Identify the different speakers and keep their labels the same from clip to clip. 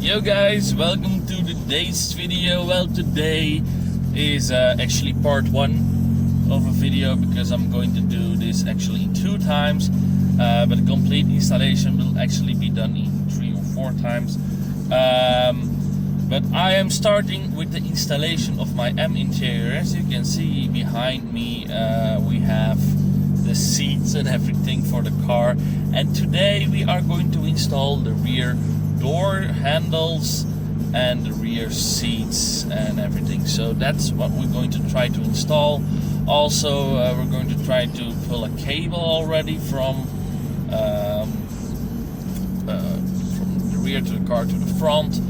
Speaker 1: Yo guys, welcome to today's video. Well, today is actually part 1 of a video because I'm going to do this actually 2 times, but the complete installation will actually be done in 3 or 4 times. But I am starting with the installation of my M interior. As you can see behind me, we have the seats and everything for the car, and today we are going to install the rear door handles and the rear seats and everything. So that's what we're going to try to install. Also, we're going to try to pull a cable already from the rear to the car to the front,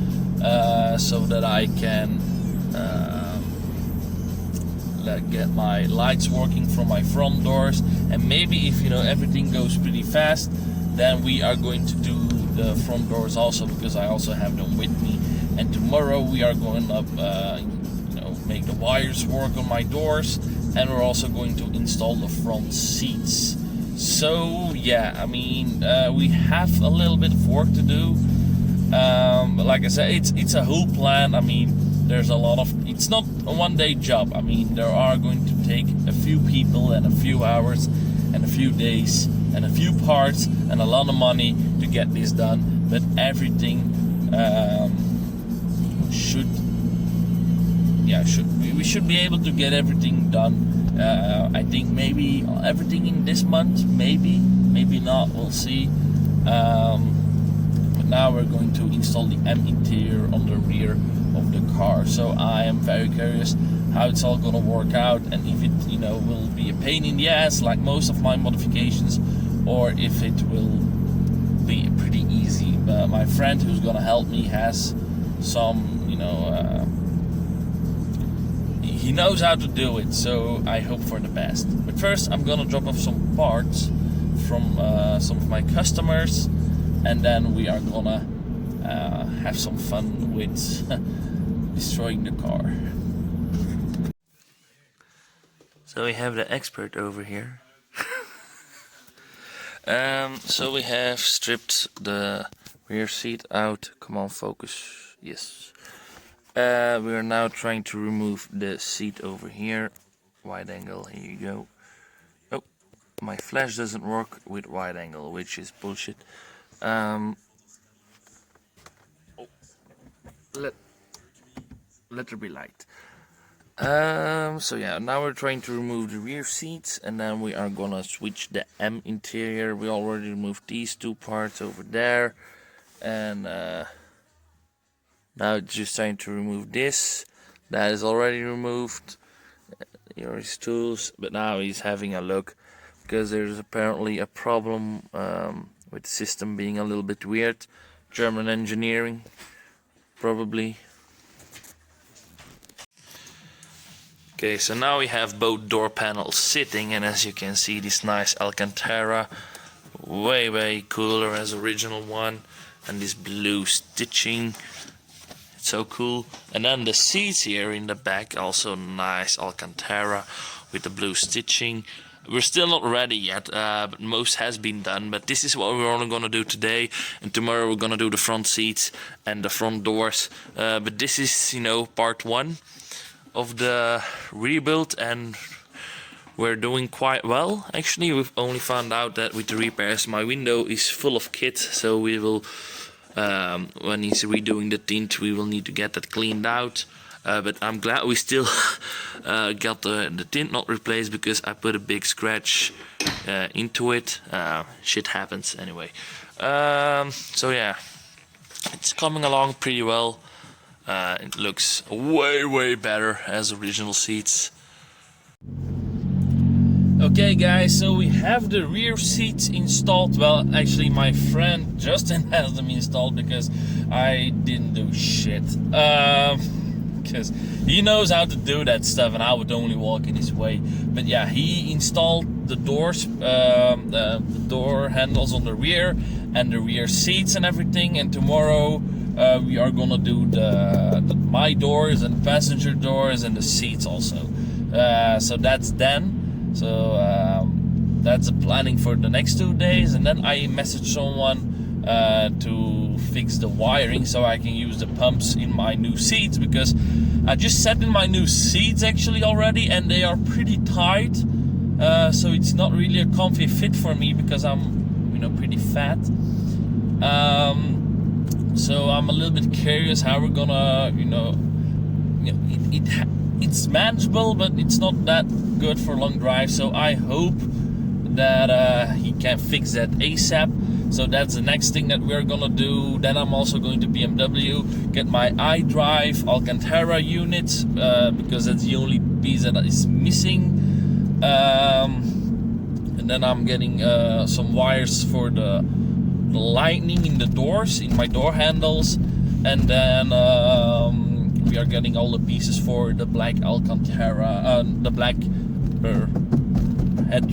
Speaker 1: so that I can get my lights working from my front doors. And maybe if everything goes pretty fast, then we are going to do the front doors also, because I also have them with me. And tomorrow we are going up, make the wires work on my doors, and we're also going to install the front seats. So yeah, I mean, we have a little bit of work to do. But like I said, it's a whole plan. I mean, there's a lot of, it's not a one-day job. I mean, there are going to take a few people and a few hours and a few days and a few parts and a lot of money to get this done. But everything we should be able to get everything done. I think maybe everything in this month, maybe not, we'll see. But now we're going to install the M interior on the rear of the car. So I am very curious how it's all gonna work out, and if it will be a pain in the ass like most of my modifications, or if it will be pretty easy. But my friend who's gonna help me has some, he knows how to do it, so I hope for the best. But first I'm gonna drop off some parts from some of my customers, and then we are gonna have some fun with destroying the car. So we have the expert over here. So we have stripped the rear seat out. Come on, focus. Yes. We are now trying to remove the seat over here. Wide angle, here you go. Oh, my flash doesn't work with wide angle, which is bullshit. Let there be light. So yeah, now we're trying to remove the rear seats, and then we are gonna switch the M interior. We already removed these 2 parts over there, and now it's just trying to remove this. That is already removed. Here are his tools, but now he's having a look because there's apparently a problem with the system being a little bit weird. German engineering, probably. Okay, so now we have both door panels sitting, and as you can see, this nice Alcantara, way cooler as original one, and this blue stitching, it's so cool. And then the seats here in the back, also nice Alcantara with the blue stitching. We're still not ready yet, but most has been done. But this is what we're only gonna do today, and tomorrow we're gonna do the front seats and the front doors. But this is, part 1 of the rebuild, and we're doing quite well. Actually, we've only found out that with the repairs, my window is full of kit, so we will, when he's redoing the tint, we will need to get that cleaned out. But I'm glad we still got the tint not replaced, because I put a big scratch into it. Shit happens anyway. So yeah, it's coming along pretty well. It looks way better as original seats. Okay guys, so we have the rear seats installed. Well, actually my friend Justin has them installed because I didn't do shit. Because he knows how to do that stuff, and I would only walk in his way. But yeah, he installed the doors, the door handles on the rear, and the rear seats and everything. And tomorrow we are gonna do my doors and passenger doors and the seats also. So that's done. So that's the planning for the next 2 days, and then I messaged someone to fix the wiring so I can use the pumps in my new seats, because I just sat in my new seats actually already and they are pretty tight, so it's not really a comfy fit for me because I'm, you know, pretty fat. So I'm a little bit curious how we're gonna, it's manageable, but it's not that good for long drive. So I hope that he can fix that ASAP. So that's the next thing that we're gonna do. Then I'm also going to BMW, get my iDrive Alcantara unit, because that's the only piece that is missing. And then I'm getting some wires for the lightning in the doors, in my door handles, and then we are getting all the pieces for the black Alcantara, the black head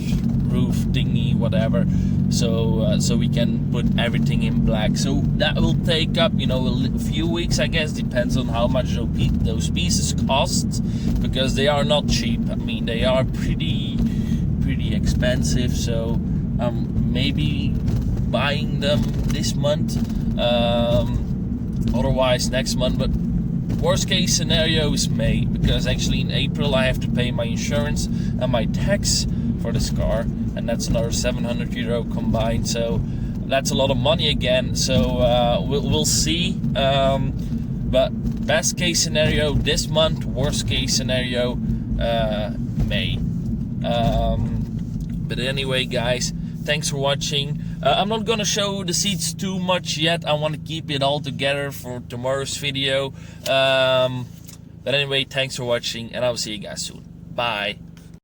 Speaker 1: roof thingy, whatever, so we can put everything in black. So that will take up, a few weeks, I guess. Depends on how much those pieces cost, because they are not cheap. I mean, they are pretty expensive. So maybe buying them this month, otherwise next month. But worst case scenario is May, because actually in April I have to pay my insurance and my tax for this car, and that's another 700 euro combined. So that's a lot of money again. So we'll see. But best case scenario this month, worst case scenario May. But anyway, guys, thanks for watching. I'm not gonna show the seats too much yet. I want to keep it all together for tomorrow's video. But anyway, thanks for watching, and I'll see you guys soon. Bye.